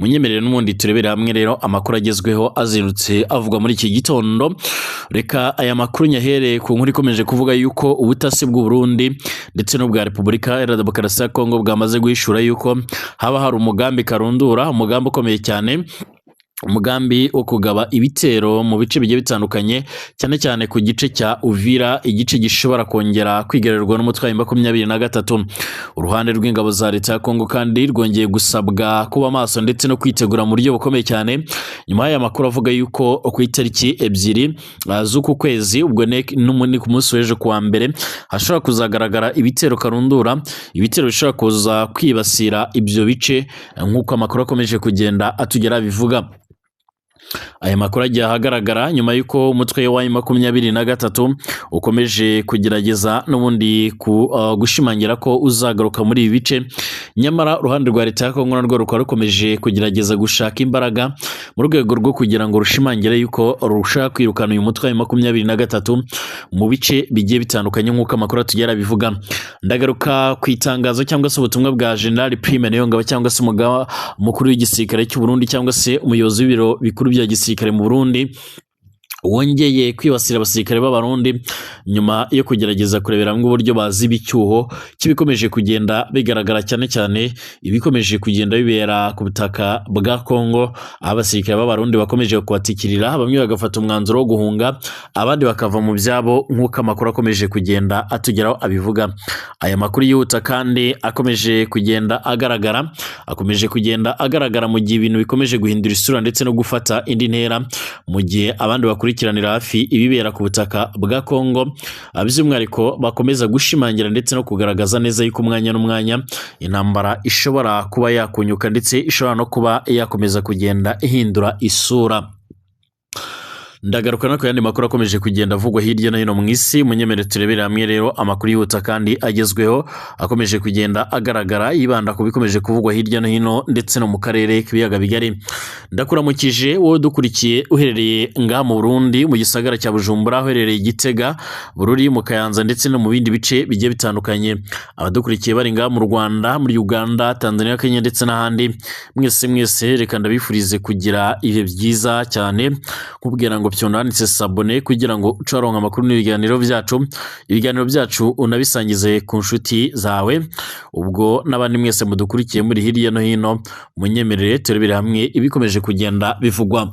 munyemerere n'ubundi turebere hamwe rero amakuru agezweho azirutse avugwa muri iki gitondo. Reka aya makuru nyahere ku nkuru ikomeje kuvuga yuko ubutasi bw'u Burundi ndetse n'ubwa Repubulika Iharanira Demokarasi ya Kongo bwamaze guhishura yuko haba hari umugambi karundura, umugambi ukomeye cyane, umugambi wo kugaba ibitero mu bice bigiye bitandukanye, cyane cyane ku gice cya Uvira, igice gishobora kongera kwigarurwa n'umutwe wa 23. Uruhande rw'ingabo za leta ya Kongo kandi rwongeye gusabwa kuba maso ndetse no kwitegura mu buryo bukomeye cyane, nyuma y'aya makuru avuga yuko ku itariki 2 z'uku kwezi, ubwo ni ku munsi w'ejo kuwa mbere, hashobora kuzagaragara ibitero karundura, ibitero bishobora kuza kwibasira ibyo bice nk'uko amakuru akomeje kugenda atugera bivuga. Aya makuru agiye ahagaragara nyuma y'uko umutwe wa 23 ukomeje kugerageza n'ubundi gushimangira ko uzagaruka muri ibi bice, nyamara uruhande rwa leta ya Kongo narwo rukaba rukomeje kugerageza gushaka imbaraga mu rwego rwo kugira ngo rushimangire yuko rushaka kwirukana uyu mutwe wa 23 mu bice bigiye bitandukanye nk'uko amakuru atugera bivuga. Ndagaruka ku itangazo cyangwa se ubutumwa bwa General Prime Niyongabo cyangwa se umugaba mukuru w'igisirikare cy'u Burundi cyangwa se umuyobozi w'ibiro bikuru bya gisirikare mu Burundi, wongeye kwibasira abasirikare b'Abarundi nyuma yo kugerageza kurebera hamwe uburyo baziba icyuho kibikomeje kugenda bigaragara, cyane cyane ibikomeje kugenda bibera ku butaka bwa Kongo, aho abasirikare b'Abarundi bakomeje kubatikirira, bamwe bagafata umwanzuro wo guhunga, abandi bakava mu byabo nk'uko amakuru akomeje kugenda atugeraho abivuga. Aya makuru yihuta kandi akomeje kugenda agaragara mu gihe ibintu bikomeje guhindura isura ndetse no gufata indi ntera, mu gihe abandi bakurikiranira hafi ibibera ku butaka bwa Kongo, by'umwihariko bakomeza gushimangira ndetse no kugaragaza neza yuko umwanya n'umwanya intambara ishobora kuba yakunyuka ndetse ishobora no kuba yakomeza kugenda ihindura isura. Ndagaruka no ku yandi makuru akomeje kugenda avugwa hirya no hino mu isi, munyemerere turebere hamwe rero amakuru yihuta kandi agezweho akomeje kugenda agaragara, yibanda ku bikomeje kuvugwa hirya no hino ndetse no mu karere k'ibiyaga bigari. Ndakuramukije wowe dukurikiye uherereye ngaha mu Burundi, mu gisagara cya Bujumbura, uherereye Gitega, Bururi, mu Kayanza ndetse no mu bindi bice bigiye bitandukanye, abadukurikiye bari ngaha mu Rwanda, muri Uganda, Tanzania, Kenya ndetse n'ahandi, mwese reka ndabifurize kugira ibihe byiza cyane, kubwira ngo byonanditse sabone kugira ngo ucaronka amakuru n'ibiganiro byacu unabisangize ku nshuti zawe, ubwo n'abandi mwese mudukurikiye muri hirya no hino, munyemerere turebere hamwe ibikomeje kugenda bivugwa.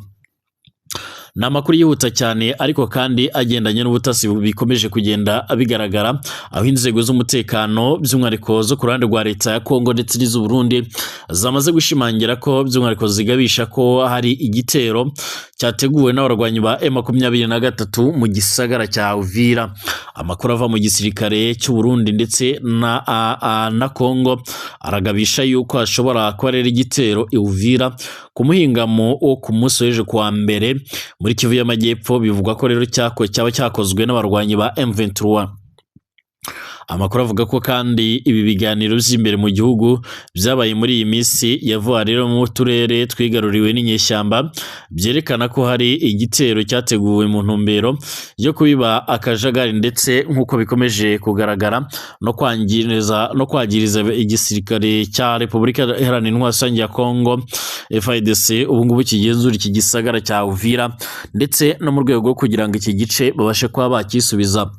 Ni amakuru yihuta cyane ariko kandi agendanye n'ubutasi bikomeje kugenda bigaragara, aho inzego z'umutekano by'umwihariko zo ku ruhande rwa leta ya Kongo ndetse n'iz'u Burundi zamaze gushimangira ko by'umwihariko zigabisha ko hari igitero cyateguwe n'abarwanyi ba 23 mu gisagara cya Uvira. Amakuru ava mu gisirikare cy'u Burundi ndetse na Kongo aragabisha yuko hashobora kuba rero igitero i Uvira ku muhingamo wo ku munsi w'ejo kuwa mbere muri Kivu y'Amajyepfo. Bivugwa ko rero cyaba cyakozwe n'abarwanyi ba M23. Amakuru avuga ko kandi ibi biganiro by'imbere mu gihugu byabaye muri iyi minsi ya vuba rero mu turere twigaruriwe n'inyeshyamba, byerekana ko hari igitero cyateguwe mu ntumbero yo kubiba akajagari ndetse nk'uko bikomeje kugaragara no kwagiriza igisirikare cya Repubulika Iharanira Demokarasi ya Kongo FARDC ubu ngubu kigenzura iki gisagara cya Uvira, ndetse no mu rwego rwo kugira ngo iki gice babashe kuba bakisubiza.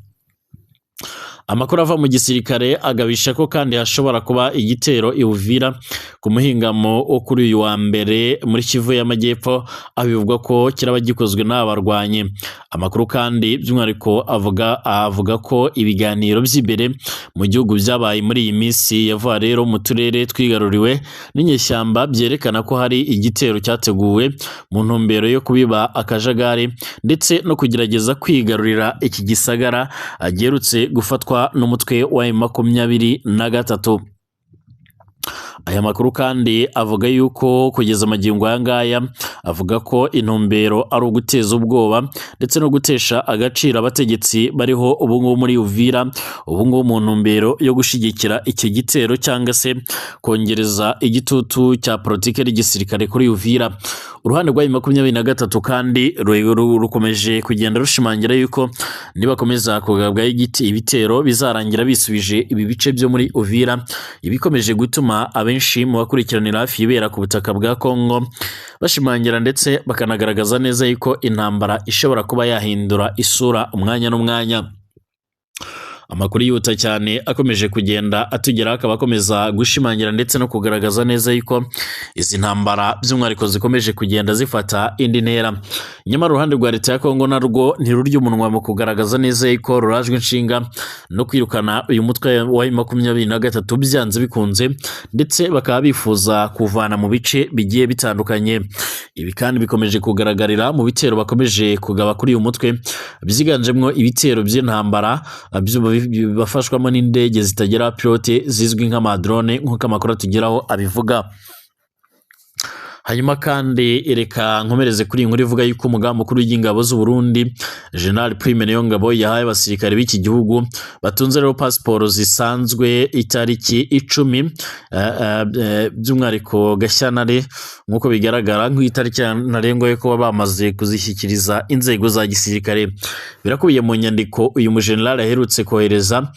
Amakuru ava mu gisirikare agabisha ko kandi hashobora kuba igitero i Uvira ku muhingamo wo kuri uyu wa mbere muri Kivu y'Amajyepfo, aho bivugwa ko kiraba gikozwe n'abarwanyi. Amakuru kandi by'umwihariko avuga ko ibiganiro by'imbere mu gihugu byabaye muri iyi minsi ya vuba rero mu turere twigaruriwe n'inyeshyamba, byerekana ko hari igitero cyateguwe mu ntumbero yo kubiba akajagari ndetse no kugerageza kwigarurira iki gisagara giherutse gufatwa n'umutwe wa 23. Aya makuru kandi avuga yuko kugeza amagingo aya ngaya, avuga ko intumbero ari uguteza ubwoba ndetse no gutesha agaciro abategetsi bariho ubu ngubu muri Uvira, ubu ngubu mu ntumbero yo gushigikira iki gitero cyangwa se kongereza igitutu cya politike y'igisirikare kuri Uvira. Uruhande rwa 23 kandi rukomeje kugenda rushimangira yuko nibakomeza kugabwaho ibitero bizarangira bisubije ibi bice byo muri Uvira, ibikomeje gutuma abenshi mu bakurikiranira hafi ibera ku butaka bwa Kongo bashimangira ndetse bakanagaragaza neza yuko intambara ishobora kuba yahindura isura umwanya n'umwanya. Amakuru yihuta cyane akomeje kugenda atugeraho akaba akomeza gushimangira ndetse no kugaragaza neza yuko izi ntambara by'umwihariko zikomeje kugenda zifata indi ntera. Nyamara uruhande rwa leta ya Kongo narwo ntirurya umunwa mu kugaragaza neza yuko rurajwe inshinga no kwirukana uyu mutwe wa M23 byanze bikunze, ndetse bakaba bifuza kuvana mu bice bigiye bitandukanye. Ibi kandi bikomeje kugaragarira mu bitero bakomeje kugaba kuri uyu mutwe, byiganjemo ibitero by'intambara bafashwamo n'indege zitagira pilote zizwi nk'amadrone nk'uko amakuru atugeraho abivuga. Hanyuma kandi reka nkomereze kuri inkuru ivuga yuko umugaba mukuru w'ingabo z'u Burundi General Prime Niyongabo yahaye abasirikare b'iki gihugu batunze rero pasiporo zisanzwe itariki 10 by'umwihariko Gashyantare nk'uko bigaragara nk'itariki ntarengwa yo kuba bamaze kuzishyikiriza inzego za gisirikare. Birakubiye mu nyandiko uyu mujenerali aherutse kohereza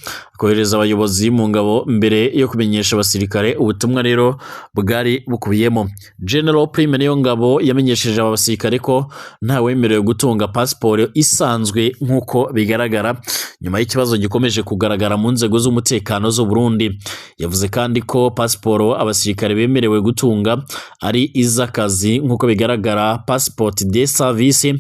abayobozi mu ngabo mbere yo kumenyesha abasirikare ubutumwa rero bwari bukubiyemo. General Prime Niyongabo yamenyesheje aba basirikare ko nta wemerewe gutunga pasiporo isanzwe nk'uko bigaragara nyuma y'ikibazo gikomeje kugaragara mu nzego z'umutekano z'u Burundi. Yavuze kandi ko pasiporo abasirikare bemerewe gutunga ari iz'akazi nk'uko bigaragara, passport de service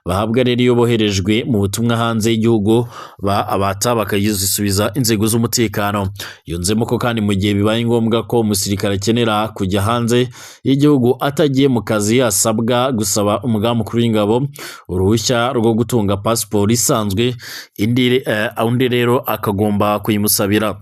bahabwa rero iyo boherejwe mu butumwa hanze y'igihugu abata bakayisubiza inzego z'umutekano. Yunzemo ko kandi mu gihe bibaye ngombwa ko umusirikare akenera kujya hanze y'igihugu atagiye mu kazi asabwa gusaba umugaba mukuru w'ingabo uruhushya rwo gutunga pasiporo isanzwe, undi rero akagomba kuyimusabira.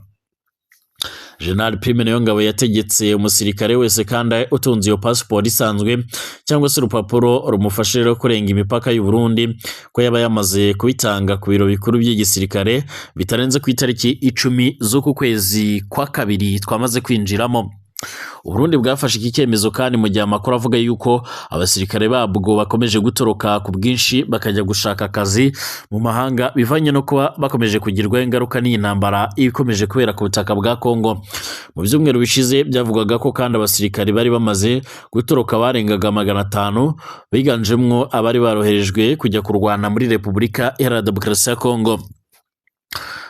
General Prime Niyongabo yategetse umusirikare wese kandi utunze iyo pasiporo isanzwe cyangwa se urupapuro rumufasha rero kurenga imipaka y'u Burundi ko yaba yamaze kubitanga ku biro bikuru by'igisirikare bitarenze ku itariki 10 z'uku kwezi kwa kabiri twamaze kwinjiramo. Uburundi bwafashe iki cyemezo kandi mu gihe amakuru avuga yuko abasirikare babwo bakomeje gutoroka ku bwinshi bakajya gushaka akazi mu mahanga bivanye no kuba bakomeje kugirwaho ingaruka n'iyi ntambara ikomeje kubera ku butaka bwa Kongo. Mu byumweru bishize byavugaga ko kandi abasirikare bari bamaze gutoroka barengaga 500 biganjemwo abari baroherejwe kujya kurwana muri Repubulika Iharanira Demokarasi ya Kongo.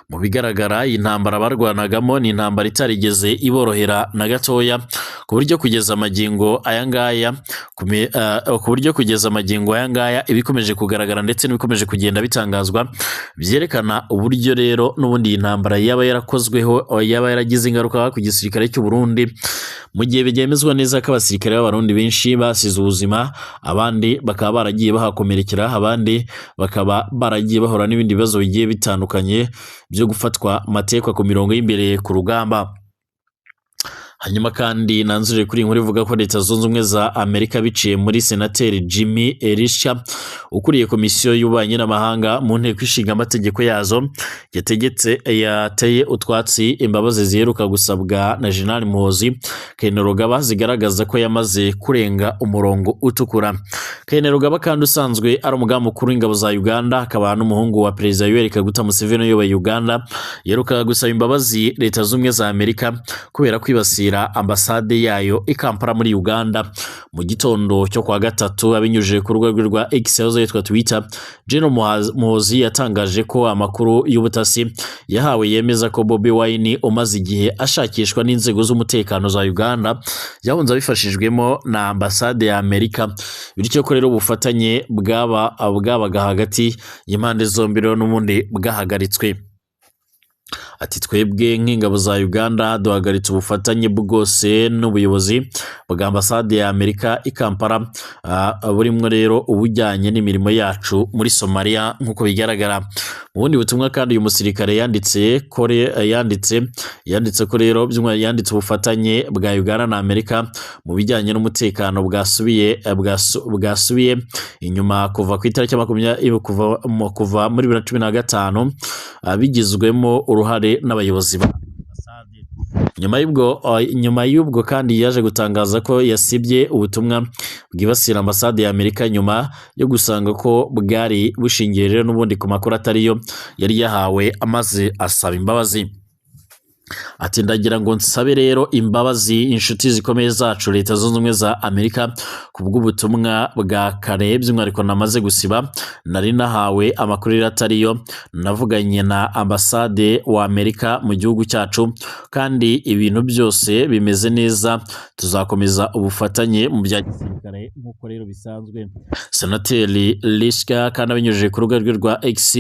Mu bigaragara iyi ntambara barwanagamo ni intambara itarigeze iborohera na gatoya ku buryo kugeza amagingo aya ngaya ibikomeje kugaragara ndetse n'ibikomeje kugenda bitangazwa byerekana uburyo rero n'ubundi iyi ntambara yaba yarakozweho yaba yaragize ingaruka ku gisirikare cy'u Burundi, mu gihe byemezwa neza ko abasirikare b'abarundi benshi basize ubuzima, abandi bakaba baragiye bahakomerekera, abandi bakaba baragiye bahora n'ibindi bibazo bigiye bitandukanye byo gufatwa matekwa ku mirongo y'imbere ku rugamba. Hanyuma kandi nanzuje kuri inkuru ivuga ko Leta Zunze Ubumwe za Amerika biciye muri Senateri Jimmy Elisha ukuriye komisiyo y'ububanyi n'amahanga mu nteko ishinga amategeko yazo yateye utwatsi imbabazi ziheruka gusabwa na General Muhoozi Kainerugaba zigaragaza ko yamaze kurenga umurongo utukura. Kainerugaba kandi usanzwe ari umugaba mukuru w'ingabo za Uganda akaba n'umuhungu wa Perezida Yoweri Kaguta Museveni uyoboye Uganda yeruka gusaba imbabazi Leta Zunze Ubumwe za Amerika kubera kwibasira ambasade yayo i Kampala muri Uganda. Mu gitondo cyo kwa gatatu abinyujije ku rubuga rwa X yitwa Twitter, General Muhoozi yatangaje ko amakuru y'ubutasi yahawe yemeza ko Bobi Wine umaze igihe ashakishwa n'inzego z'umutekano za Uganda yahunze abifashijwemo na ambasade ya Amerika, bityo ko rero ubufatanye bwabaga hagati y'impande zombi rero n'ubundi bwahagaritswe. Ati twebwe nk'ingabo za Uganda duhagaritse ubufatanye bwose n'ubuyobozi bwa ambasade ya Amerika i Kampala burimo rero ubujyanye n'imirimo yacu muri Somalia nk'uko bigaragara. Mu bundi butumwa kandi uyu musirikare yanditse ko rero yanditse ubufatanye bwa Uganda na Amerika mu bijyanye n'umutekano bwasubiye inyuma kuva ku itariki 20 kuva muri 2015 bigizwemo uruhare n'abayobozi ba ambasade. Nyuma y'ubwo kandi yaje gutangaza ko yasibye ubutumwa bwibasira ambasade ya Amerika nyuma yo gusanga ko bwari bushingiye rero n'ubundi ku makuru atariyo yari yahawe amaze asaba imbabazi. ati ndagira ngo nsabe rero imbabazi inshuti zikomeye zacu Leta Zunze Ubumwe za Amerika ku bw'ubutumwa bwa kare by'umwihariko namaze gusiba nari nahawe amakuru atariyo navuganye na ambasade wa Amerika mu gihugu cyacu kandi ibintu byose bimeze neza tuzakomeza ubufatanye mu bya gisirikare nk'uko rero bisanzwe. Senateri Liska kandi abinyujije ku rubuga rwe rwa X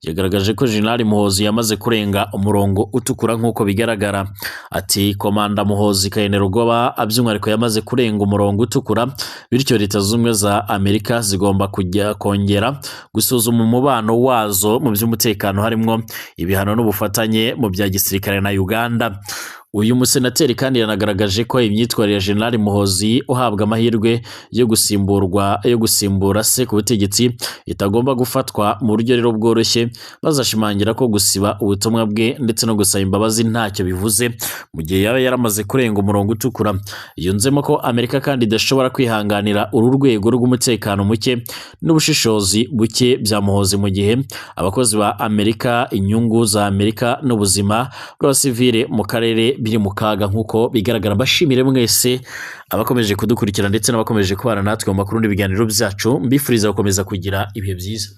yagaragaje ko General Muhoozi yamaze kurenga umurongo utukura nk'uko bigaragara. Ati Komanda Muhoozi Kainerugaba by'umwihariko yamaze kurenga umurongo utukura, bityo Leta Zunze Ubumwe za Amerika zigomba kujya kongera gusuzuma umubano wazo mu by'umutekano harimo ibihano n'ubufatanye mu bya gisirikare na Uganda. Uyu musenateri kandi yanagaragaje ko imyitwarire ya General Muhoozi uhabwa amahirwe yo gusimbura se ku butegetsi itagomba gufatwa mu buryo rero bworoshye, bazashimangira ko gusiba ubutumwa bwe ndetse no gusaba imbabazi ntacyo bivuze mu gihe yaba yaramaze kurenga umurongo utukura. Yunzemo ko Amerika kandi idashobora kwihanganira uru rwego rw'umutekano muke n'ubushishozi buke bya Muhoozi mu gihe abakozi ba Amerika, inyungu za Amerika n'ubuzima bw'abasivile mu karere biri mu kaga nk'uko bigaragara. Mbashimire mwese abakomeje kudukurikira ndetse n'abakomeje kubana natwe mu makuru n'ibiganiro byacu, mbifuriza gukomeza kugira ibihe byiza.